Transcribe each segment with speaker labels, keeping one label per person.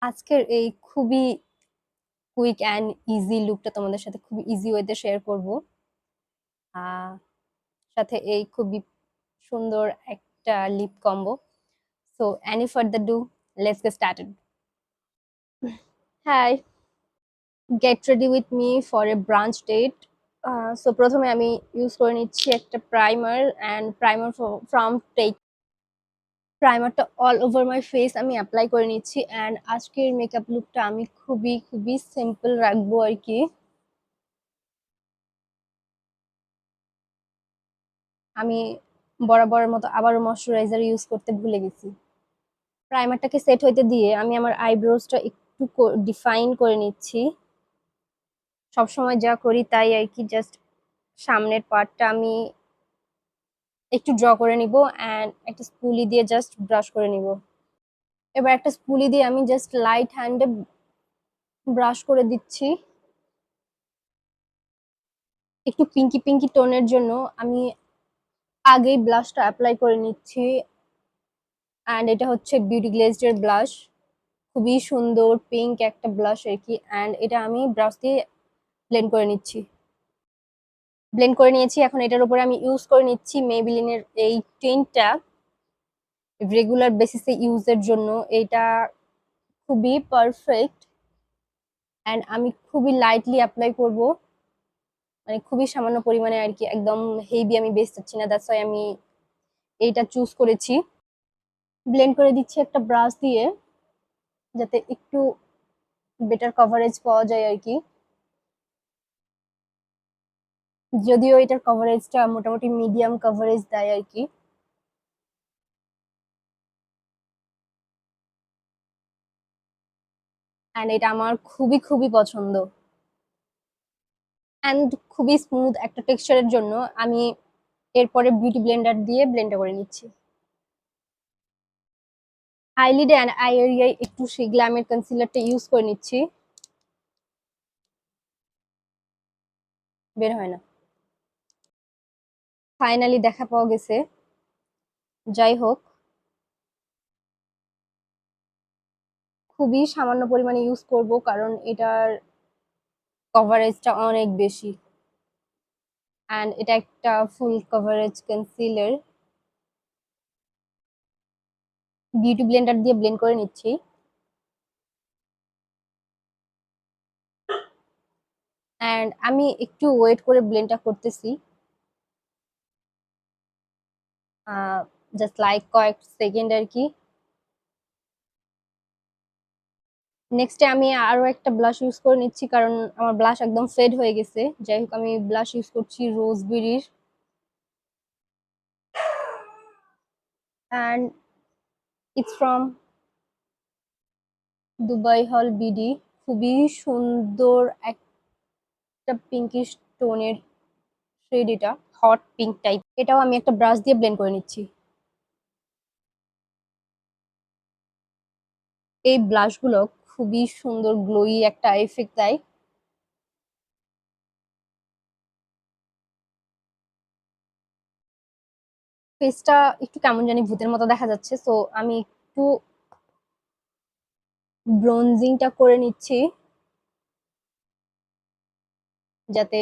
Speaker 1: আজকের এই খুবই কুইক অ্যান্ড ইজি লুকটা তোমাদের সাথে খুবই ইজি ওয়েতে শেয়ার করব। আহ, সাথে এই খুবই সুন্দর একটা lip combo. So any further do, let's get started. Hi, get ready with me for a brunch date. So প্রথমে আমি ইউজ করে নিচ্ছি একটা primer and primer from tech. প্রাইমারটা অল ওভার মাই ফেস আমি অ্যাপ্লাই করে নিচ্ছি অ্যান্ড আজকের মেকআপ লুকটা আমি খুবই খুবই সিম্পল রাখবো আর কি। আমি বরাবরের মতো আবারও ময়শ্চারাইজার ইউজ করতে ভুলে গেছি। প্রাইমারটাকে সেট হইতে দিয়ে আমি আমার আইব্রোজটা একটু ডিফাইন করে নিচ্ছি। সবসময় যা করি তাই আর কি, জাস্ট সামনের পার্টটা আমি একটু ড্র করে নিব অ্যান্ড একটা স্পুলি দিয়ে জাস্ট ব্রাশ করে নিব। এবার একটা স্পুলি দিয়ে আমি জাস্ট লাইট হ্যান্ডে ব্রাশ করে দিচ্ছি। একটু পিঙ্কি পিঙ্কি টোনের জন্য আমি আগেই ব্লাশটা অ্যাপ্লাই করে নিচ্ছি অ্যান্ড এটা হচ্ছে বিউটি গ্লেজড এর ব্লাশ। খুবই সুন্দর পিঙ্ক একটা ব্লাশ আর কি অ্যান্ড এটা আমি ব্রাশ দিয়ে ব্লেন্ড করে নিচ্ছি। ব্লেন্ড করে নিয়েছি, এখন এটার উপরে আমি ইউজ করে নিচ্ছি মেবিলিনের এই টিন্টটা রেগুলার বেসিসে ইউজের জন্য। এটা খুবই পারফেক্ট অ্যান্ড আমি খুবই লাইটলি অ্যাপ্লাই করব, মানে খুবই সামান্য পরিমাণে আর কি, একদম হেভি আমি বেস চাচ্ছি না, দ্যাটস ওয়াই আমি এইটা চুজ করেছি। ব্লেন্ড করে দিচ্ছি একটা ব্রাশ দিয়ে যাতে একটু বেটার কভারেজ পাওয়া যায় আর কি। যদিও এটার কভারেজটা মোটামুটি মিডিয়াম কভারেজ দেয় আর কি। অ্যান্ড এটা আমার খুবই খুবই পছন্দ অ্যান্ড খুবই স্মুথ একটা টেক্সচারের জন্য আমি এরপরে বিউটি ব্লেন্ডার দিয়ে ব্লেন্ডটা করে নিচ্ছি। আইলিডে অ্যান্ড আই এরিয়ায় একটু সেই গ্ল্যামের কনসিলারটা ইউজ করে নিচ্ছি। বের হয় না, ফাইনালি দেখা পাওয়া গেছে। যাই হোক, খুবই সামান্য পরিমাণে ইউজ করব কারণ এটার কভারেজটা অনেক বেশি অ্যান্ড এটা একটা ফুল কভারেজ কনসিলার। বিউটি ব্লেন্ডার দিয়ে ব্লেন্ড করে নিচ্ছি অ্যান্ড আমি একটু ওয়েট করে ব্লেন্ডটা করতেছি, জাস্ট লাইক কয়েক সেকেন্ড আর কি। নেক্সটে আমি আরো একটা ব্লাশ ইউজ করে নিচ্ছি কারণ আমার ব্লাশ একদম ফেড হয়ে গেছে। যাই হোক, আমি ব্লাশ ইউজ করছি রোজবেরির অ্যান্ড ইটস ফ্রম দুবাই হল বিডি। খুবই সুন্দর একটা পিঙ্কিশ টোনের শেড, এটা হট পিঙ্ক টাইপ। এটাও আমি একটা ব্রাশ দিয়ে ব্লেন্ড করে নিচ্ছি। এই ব্লাশগুলো খুবই সুন্দর গ্লোই একটা এফেক্ট দেয়। ফেসটা একটু কেমন জানি ভূতের মতো দেখা যাচ্ছে, সো আমি একটু ব্রোনজিংটা করে নিচ্ছি যাতে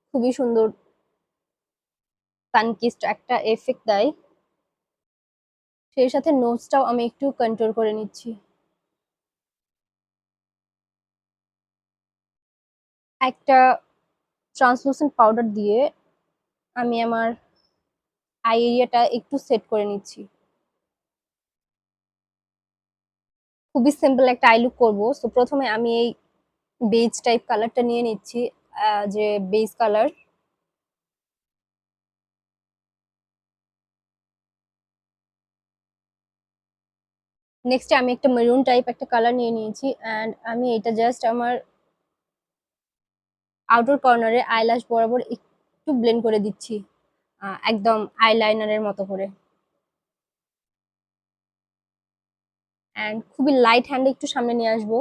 Speaker 1: খুবই সুন্দর সানকিস্ট একটা এফেক্ট দেয়। সেই সাথে নোজটাও আমি একটু কন্ট্রোল করে নিচ্ছি। একটা ট্রান্সলুসেন্ট পাউডার দিয়ে আমি আমার আই এরিয়াটা একটু সেট করে নিচ্ছি। খুবই সিম্পল একটা আই লুক করবো, সো প্রথমে আমি এই বেজ টাইপ কালারটা নিয়ে নিচ্ছি, যে বেজ কালার। নেক্সট আমি একটা মেরুন টাইপ একটা কালার নিয়ে নিয়েছি অ্যান্ড আমি এটা জাস্ট আমার আউটার কর্নারে আইল্যাশ বরাবর একটু ব্লেন্ড করে দিচ্ছি, একদম আইলাইনারের মতো করে। অ্যান্ড খুবই লাইট হ্যান্ডে একটু সামনে নিয়ে আসবো।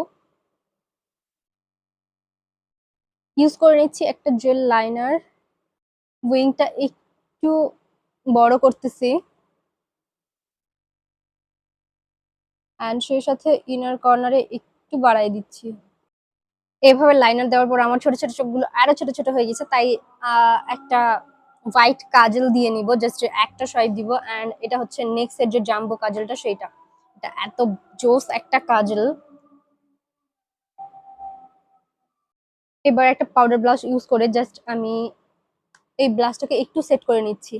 Speaker 1: ইউজ করে নিচ্ছি একটা জেল লাইনার। উইংটা একটু বড় করতেছি অ্যান্ড সেই সাথে ইনার কর্নারে একটু বাড়াই দিচ্ছি। এভাবে লাইনার দেওয়ার পর আমার ছোট ছোট চোখগুলো আরো ছোট ছোট হয়ে গেছে, তাই একটা হোয়াইট কাজল দিয়ে নিব, জাস্ট একটা সোয়াইপ দিব। অ্যান্ড এটা হচ্ছে নেক্সট এর যে জাম্বো কাজলটা সেইটা, এটা এত জোস একটা কাজল। এবার একটা পাউডার ব্লাশ ইউজ করে জাস্ট আমি এই ব্লাশটাকে একটু সেট করে নিচ্ছি।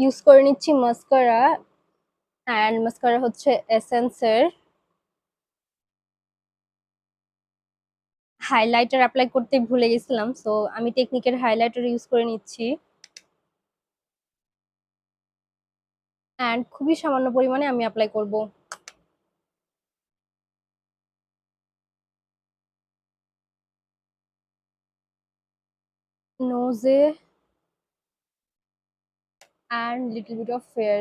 Speaker 1: ইউজ করে নিচ্ছি মাস্কারা, অ্যান্ড মাস্কারা হচ্ছে এসেন্সের। হাইলাইটার অ্যাপ্লাই করতে ভুলে গেছিলাম, সো আমি টেকনিকের হাইলাইটার ইউজ করে নিচ্ছি। অ্যান্ড খুবই সামান্য পরিমাণে আমি অ্যাপ্লাই করব। নোজে and little bit of fair,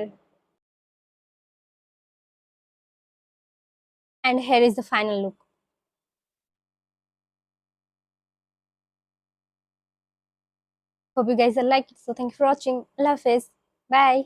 Speaker 1: and here is the final look. Hope you guys are like it, so thank you for watching. Allah Hafiz, bye.